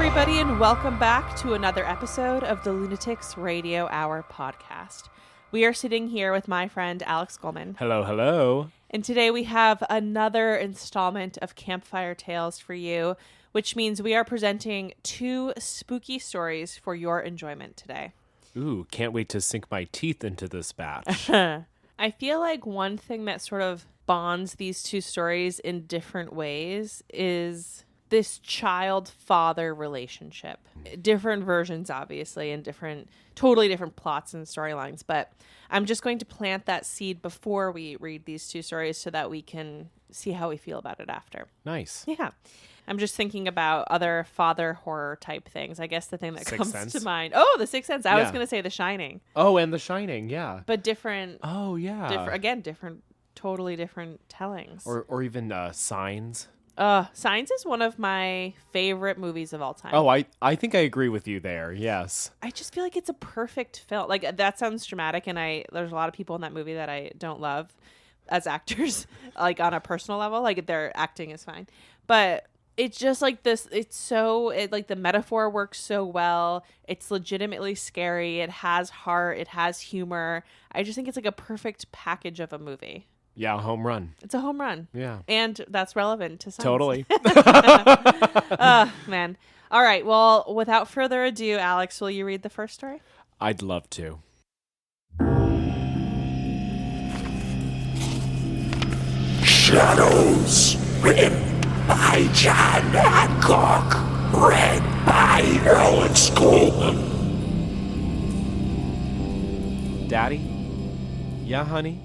everybody, and welcome back to another episode of the Lunatics Radio Hour podcast. We are sitting here with my friend Alex Goldman. Hello, hello. And today we have another installment of Campfire Tales for you, which means we are presenting 2 spooky stories for your enjoyment today. Ooh, can't wait to sink my teeth into this batch. I feel like one thing that sort of bonds these 2 stories in different ways is this child-father relationship. Different versions, obviously, and totally different plots and storylines. But I'm just going to plant that seed before we read these 2 stories so that we can see how we feel about it after. Nice. Yeah. I'm just thinking about other father horror type things. I guess the thing that comes to mind. Oh, The Sixth Sense. I was going to say The Shining. Oh, and The Shining, yeah. But different. Oh, yeah. Different, totally different tellings. Or even Signs. Signs is one of my favorite movies of all time. Oh, I think I agree with you there, yes. I just feel like it's a perfect film. Like, that sounds dramatic, and there's a lot of people in that movie that I don't love as actors, like, on a personal level. Like, their acting is fine. But it's just like this, like, the metaphor works so well. It's legitimately scary. It has heart. It has humor. I just think it's like a perfect package of a movie. Yeah, home run. It's a home run. Yeah. And that's relevant to science. Totally. Man. All right. Well, without further ado, Alex, will you read the first story? I'd love to. Shadows, written by John Hancock, read by Alex Goldman. Daddy? Yeah, honey?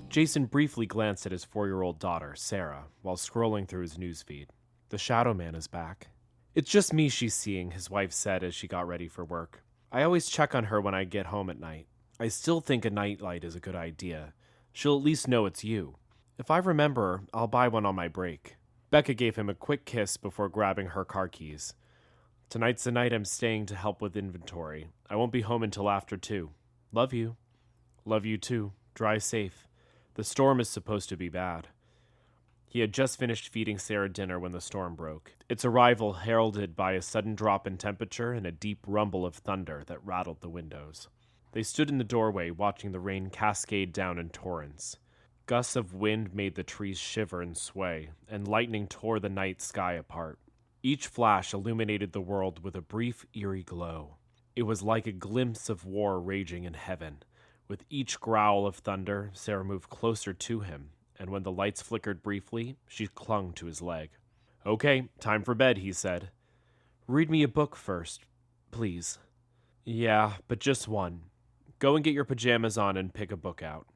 Jason briefly glanced at his 4-year-old daughter, Sarah, while scrolling through his newsfeed. The Shadow Man is back. It's just me she's seeing, his wife said as she got ready for work. I always check on her when I get home at night. I still think a nightlight is a good idea. She'll at least know it's you. If I remember, I'll buy one on my break. Becca gave him a quick kiss before grabbing her car keys. Tonight's the night I'm staying to help with inventory. I won't be home until after 2. Love you. Love you too. Drive safe. The storm is supposed to be bad. He had just finished feeding Sarah dinner when the storm broke, its arrival heralded by a sudden drop in temperature and a deep rumble of thunder that rattled the windows. They stood in the doorway, watching the rain cascade down in torrents. Gusts of wind made the trees shiver and sway, and lightning tore the night sky apart. Each flash illuminated the world with a brief, eerie glow. It was like a glimpse of war raging in heaven. With each growl of thunder, Sarah moved closer to him, and when the lights flickered briefly, she clung to his leg. Okay, time for bed, he said. Read me a book first, please. Yeah, but just one. Go and get your pajamas on and pick a book out.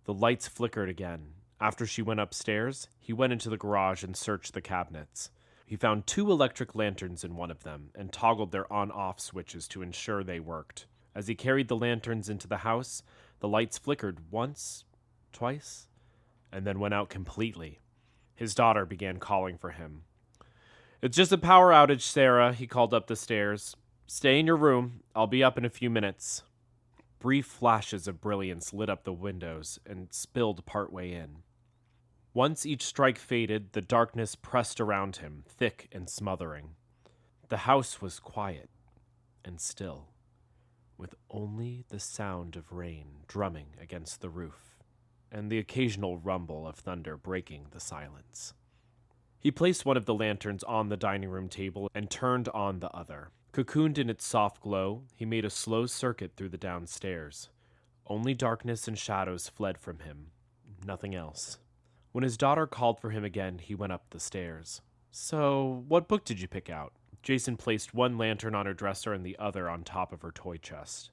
The lights flickered again. After she went upstairs, he went into the garage and searched the cabinets. He found 2 electric lanterns in one of them and toggled their on-off switches to ensure they worked. As he carried the lanterns into the house, the lights flickered once, twice, and then went out completely. His daughter began calling for him. It's just a power outage, Sarah, he called up the stairs. Stay in your room. I'll be up in a few minutes. Brief flashes of brilliance lit up the windows and spilled partway in. Once each strike faded, the darkness pressed around him, thick and smothering. The house was quiet and still, with only the sound of rain drumming against the roof, and the occasional rumble of thunder breaking the silence. He placed one of the lanterns on the dining room table and turned on the other. Cocooned in its soft glow, he made a slow circuit through the downstairs. Only darkness and shadows fled from him, nothing else. When his daughter called for him again, he went up the stairs. So, what book did you pick out? Jason placed one lantern on her dresser and the other on top of her toy chest.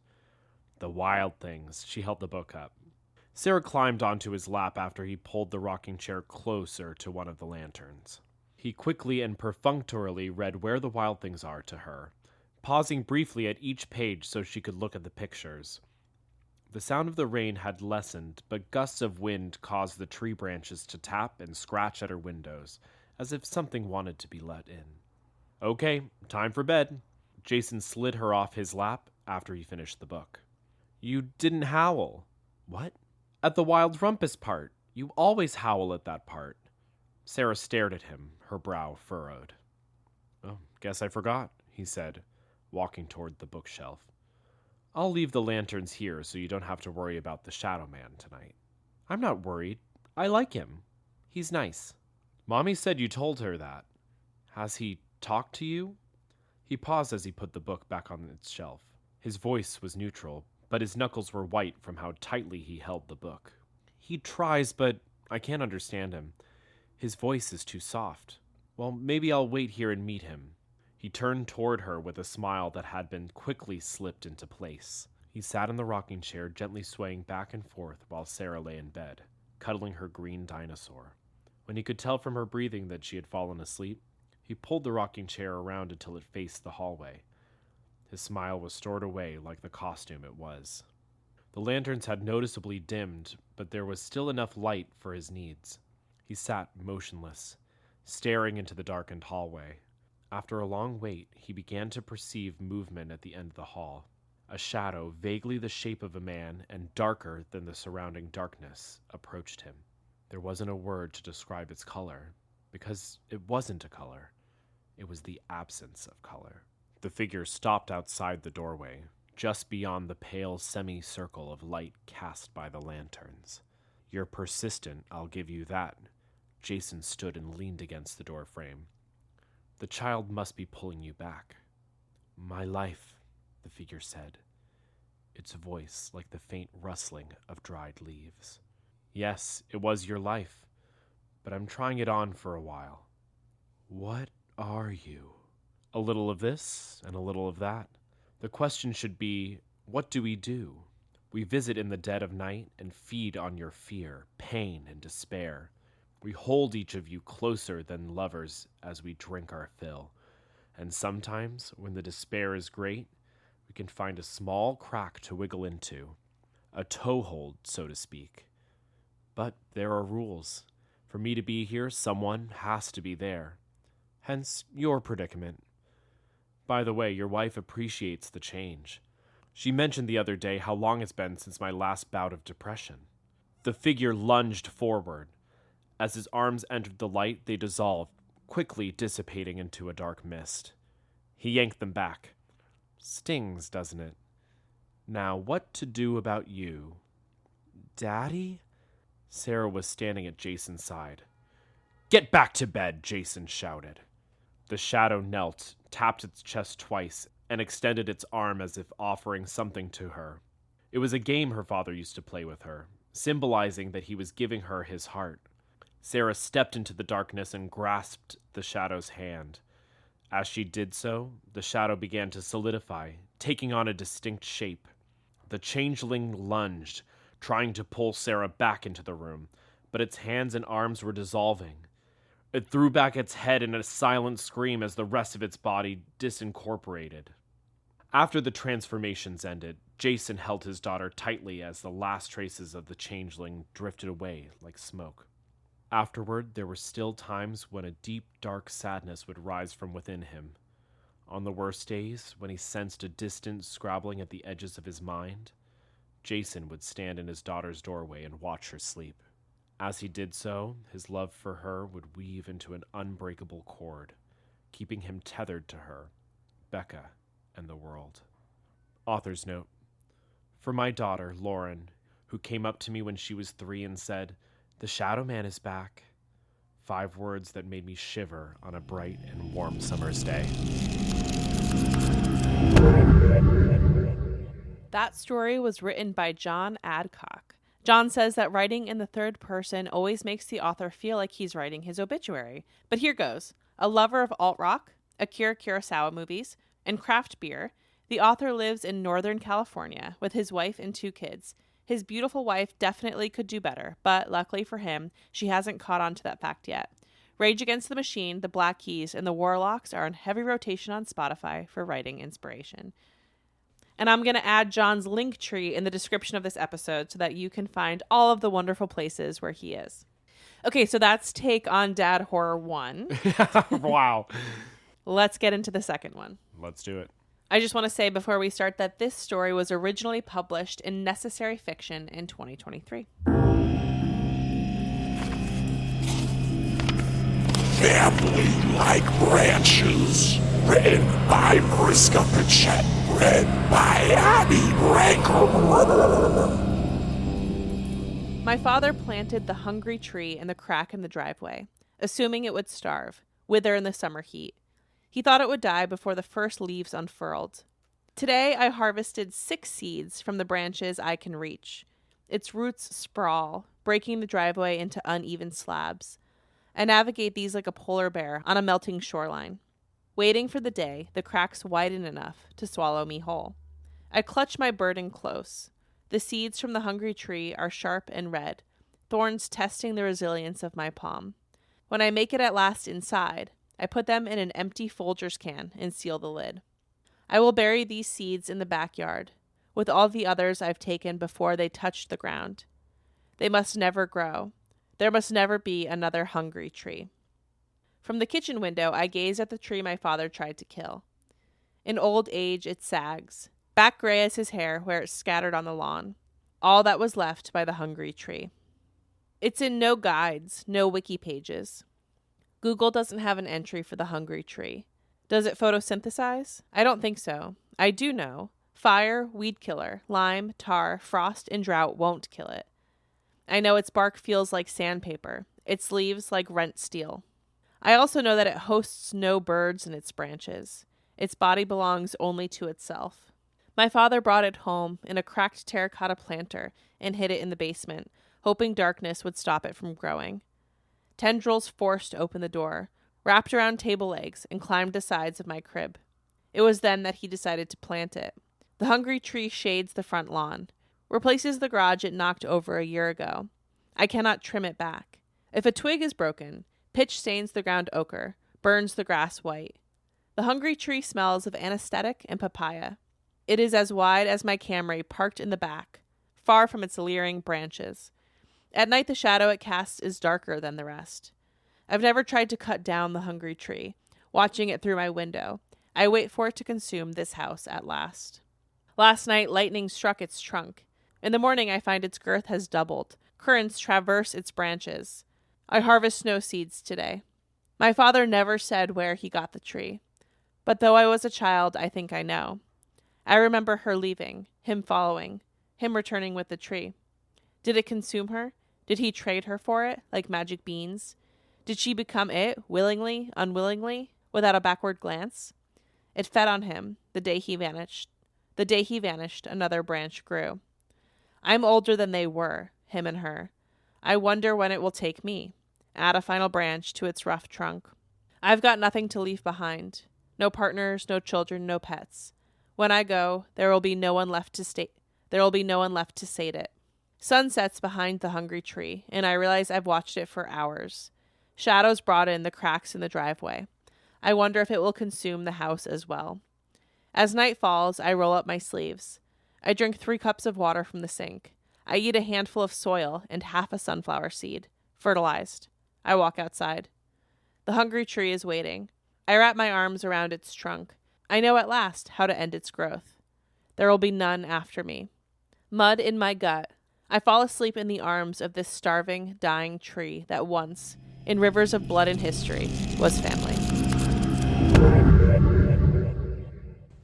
The Wild Things. She held the book up. Sarah climbed onto his lap after he pulled the rocking chair closer to one of the lanterns. He quickly and perfunctorily read Where the Wild Things Are to her, pausing briefly at each page so she could look at the pictures. The sound of the rain had lessened, but gusts of wind caused the tree branches to tap and scratch at her windows, as if something wanted to be let in. Okay, time for bed. Jason slid her off his lap after he finished the book. You didn't howl. What? At the wild rumpus part. You always howl at that part. Sarah stared at him, her brow furrowed. Oh, guess I forgot, he said, walking toward the bookshelf. I'll leave the lanterns here so you don't have to worry about the Shadow Man tonight. I'm not worried. I like him. He's nice. Mommy said you told her that. Has he talked to you? He paused as he put the book back on its shelf. His voice was neutral, but his knuckles were white from how tightly he held the book. He tries, but I can't understand him. His voice is too soft. Well, maybe I'll wait here and meet him. He turned toward her with a smile that had been quickly slipped into place. He sat in the rocking chair, gently swaying back and forth while Sarah lay in bed, cuddling her green dinosaur. When he could tell from her breathing that she had fallen asleep, he pulled the rocking chair around until it faced the hallway. His smile was stored away like the costume it was. The lanterns had noticeably dimmed, but there was still enough light for his needs. He sat motionless, staring into the darkened hallway. After a long wait, he began to perceive movement at the end of the hall. A shadow, vaguely the shape of a man and darker than the surrounding darkness, approached him. There wasn't a word to describe its color, because it wasn't a color. It was the absence of color. The figure stopped outside the doorway, just beyond the pale semicircle of light cast by the lanterns. You're persistent, I'll give you that. Jason stood and leaned against the door frame. The child must be pulling you back. My life, the figure said, its voice like the faint rustling of dried leaves. Yes, it was your life, but I'm trying it on for a while. What are you? A little of this and a little of that. The question should be, what do? We visit in the dead of night and feed on your fear, pain, and despair. We hold each of you closer than lovers as we drink our fill. And sometimes, when the despair is great, we can find a small crack to wiggle into. A toehold, so to speak. But there are rules. For me to be here, someone has to be there. Hence, your predicament. By the way, your wife appreciates the change. She mentioned the other day how long it's been since my last bout of depression. The figure lunged forward. As his arms entered the light, they dissolved, quickly dissipating into a dark mist. He yanked them back. Stings, doesn't it? Now, what to do about you? Daddy? Sarah was standing at Jason's side. Get back to bed, Jason shouted. The shadow knelt, tapped its chest twice, and extended its arm as if offering something to her. It was a game her father used to play with her, symbolizing that he was giving her his heart. Sarah stepped into the darkness and grasped the shadow's hand. As she did so, the shadow began to solidify, taking on a distinct shape. The changeling lunged, trying to pull Sarah back into the room, but its hands and arms were dissolving. It threw back its head in a silent scream as the rest of its body disincorporated. After the transformations ended, Jason held his daughter tightly as the last traces of the changeling drifted away like smoke. Afterward, there were still times when a deep, dark sadness would rise from within him. On the worst days, when he sensed a distant scrabbling at the edges of his mind, Jason would stand in his daughter's doorway and watch her sleep. As he did so, his love for her would weave into an unbreakable cord, keeping him tethered to her, Becca, and the world. Author's note. For my daughter, Lauren, who came up to me when she was 3 and said, "The Shadow Man is back." 5 words that made me shiver on a bright and warm summer's day. That story was written by John Adcock. John says that writing in the third person always makes the author feel like he's writing his obituary. But here goes. A lover of alt-rock, Akira Kurosawa movies, and craft beer, the author lives in Northern California with his wife and 2 kids. His beautiful wife definitely could do better, but luckily for him, she hasn't caught on to that fact yet. Rage Against the Machine, The Black Keys, and The Warlocks are in heavy rotation on Spotify for writing inspiration. And I'm going to add John's link tree in the description of this episode so that you can find all of the wonderful places where he is. Okay, so that's Take on Dad Horror 1. Wow. Let's get into the second one. Let's do it. I just want to say before we start that this story was originally published in Necessary Fiction in 2023. Family like branches, Written by Mariska Pichette. Read by Abby Ranker. My father planted the hungry tree in the crack in the driveway, assuming it would starve, wither in the summer heat. He thought it would die before the first leaves unfurled. Today I harvested 6 seeds from the branches I can reach. Its roots sprawl, breaking the driveway into uneven slabs. I navigate these like a polar bear on a melting shoreline, waiting for the day the cracks widen enough to swallow me whole. I clutch my burden close. The seeds from the hungry tree are sharp and red, thorns testing the resilience of my palm. When I make it at last inside, I put them in an empty Folgers can and seal the lid. I will bury these seeds in the backyard, with all the others I've taken before they touch the ground. They must never grow. There must never be another hungry tree. From the kitchen window, I gaze at the tree my father tried to kill. In old age, it sags, back gray as his hair where it's scattered on the lawn, all that was left by the hungry tree. It's in no guides, no wiki pages. Google doesn't have an entry for the hungry tree. Does it photosynthesize? I don't think so. I do know. Fire, weed killer, lime, tar, frost, and drought won't kill it. I know its bark feels like sandpaper, its leaves like rent steel. I also know that it hosts no birds in its branches. Its body belongs only to itself. My father brought it home in a cracked terracotta planter and hid it in the basement, hoping darkness would stop it from growing. Tendrils forced open the door, wrapped around table legs, and climbed the sides of my crib. It was then that he decided to plant it. The hungry tree shades the front lawn, replaces the garage it knocked over a year ago. I cannot trim it back. If a twig is broken, pitch stains the ground ochre, burns the grass white. The hungry tree smells of anesthetic and papaya. It is as wide as my Camry parked in the back, far from its leering branches. At night the shadow it casts is darker than the rest. I've never tried to cut down the hungry tree, watching it through my window. I wait for it to consume this house at last. Last night lightning struck its trunk. In the morning I find its girth has doubled. Currents traverse its branches. I harvest snow seeds today. My father never said where he got the tree. But though I was a child, I think I know. I remember her leaving, him following, him returning with the tree. Did it consume her? Did he trade her for it, like magic beans? Did she become it, willingly, unwillingly, without a backward glance? It fed on him, the day he vanished. The day he vanished, another branch grew. I'm older than they were, him and her. I wonder when it will take me. Add a final branch to its rough trunk. I've got nothing to leave behind. No partners, no children, no pets. When I go, there will be no one left to sate it. Sun sets behind the hungry tree, and I realize I've watched it for hours. Shadows broaden the cracks in the driveway. I wonder if it will consume the house as well. As night falls, I roll up my sleeves. I drink 3 cups of water from the sink. I eat a handful of soil and half a sunflower seed, fertilized. I walk outside. The hungry tree is waiting. I wrap my arms around its trunk. I know at last how to end its growth. There will be none after me. Mud in my gut. I fall asleep in the arms of this starving, dying tree that once, in rivers of blood and history, was family.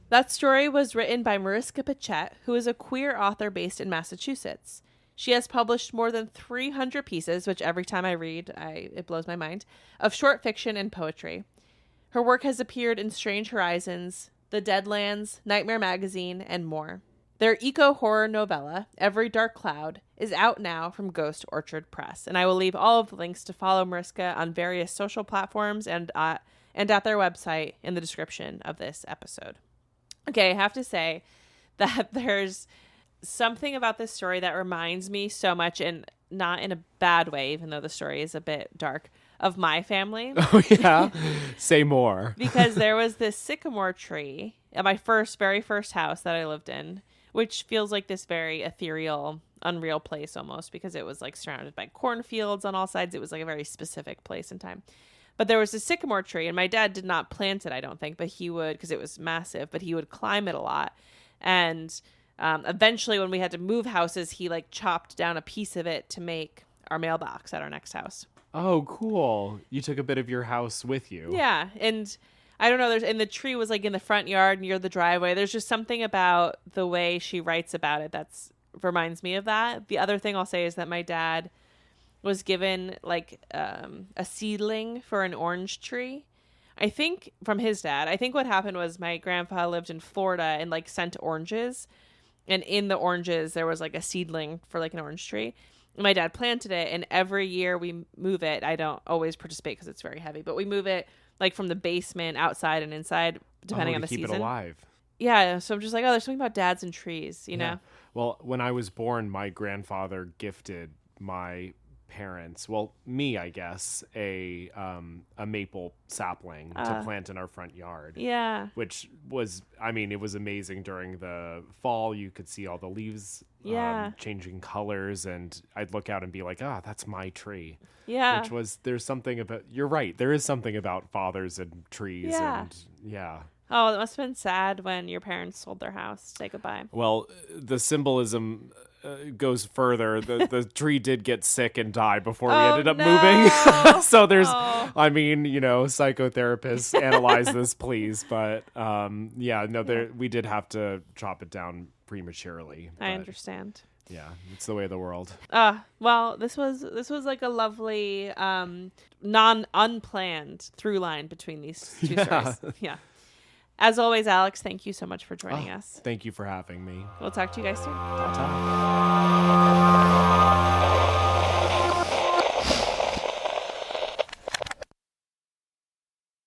That story was written by Mariska Pichette, who is a queer author based in Massachusetts. She has published more than 300 pieces, which every time I read, it blows my mind, of short fiction and poetry. Her work has appeared in Strange Horizons, The Deadlands, Nightmare Magazine, and more. Their eco-horror novella, Every Dark Cloud, is out now from Ghost Orchard Press, and I will leave all of the links to follow Mariska on various social platforms and at their website in the description of this episode. Okay, I have to say that there's something about this story that reminds me so much, and not in a bad way, even though the story is a bit dark, of my family. Oh, yeah? Say more. Because there was this sycamore tree at my very first house that I lived in, which feels like this very ethereal, unreal place almost, because it was like surrounded by cornfields on all sides. It was like a very specific place and time. But there was a sycamore tree, and my dad did not plant it, I don't think, but he would, because it was massive, but he would climb it a lot. And eventually when we had to move houses, he like chopped down a piece of it to make our mailbox at our next house. Oh, cool. You took a bit of your house with you. Yeah. And I don't know. And the tree was like in the front yard near the driveway. There's just something about the way she writes about it that's reminds me of that. The other thing I'll say is that my dad was given like a seedling for an orange tree. I think from his dad. I think what happened was my grandpa lived in Florida and like sent oranges, and in the oranges there was like a seedling for like an orange tree. And my dad planted it, and every year we move it. I don't always participate because it's very heavy, but we move it like from the basement outside and inside depending on the keep season. It alive. Yeah, so I'm just like, oh, there's something about dads and trees, you know? Well, when I was born, my grandfather gifted my parents, well, me, I guess, a maple sapling to plant in our front yard. Yeah. Which was, I mean, it was amazing during the fall. You could see all the leaves changing colors, and I'd look out and be like, that's my tree. Yeah. Which was, there's something about, you're right, there is something about fathers and trees. Yeah. And yeah. Oh, it must have been sad when your parents sold their house to say goodbye. Well, the symbolism goes further. The tree did get sick and die before we ended up moving. So there's, I mean, psychotherapists analyze this, please. But we did have to chop it down prematurely. I understand. Yeah, it's the way of the world. Well, this was like a lovely unplanned through line between these two stories. Yeah. As always, Alex, thank you so much for joining us. Thank you for having me. We'll talk to you guys soon. Ta-ta.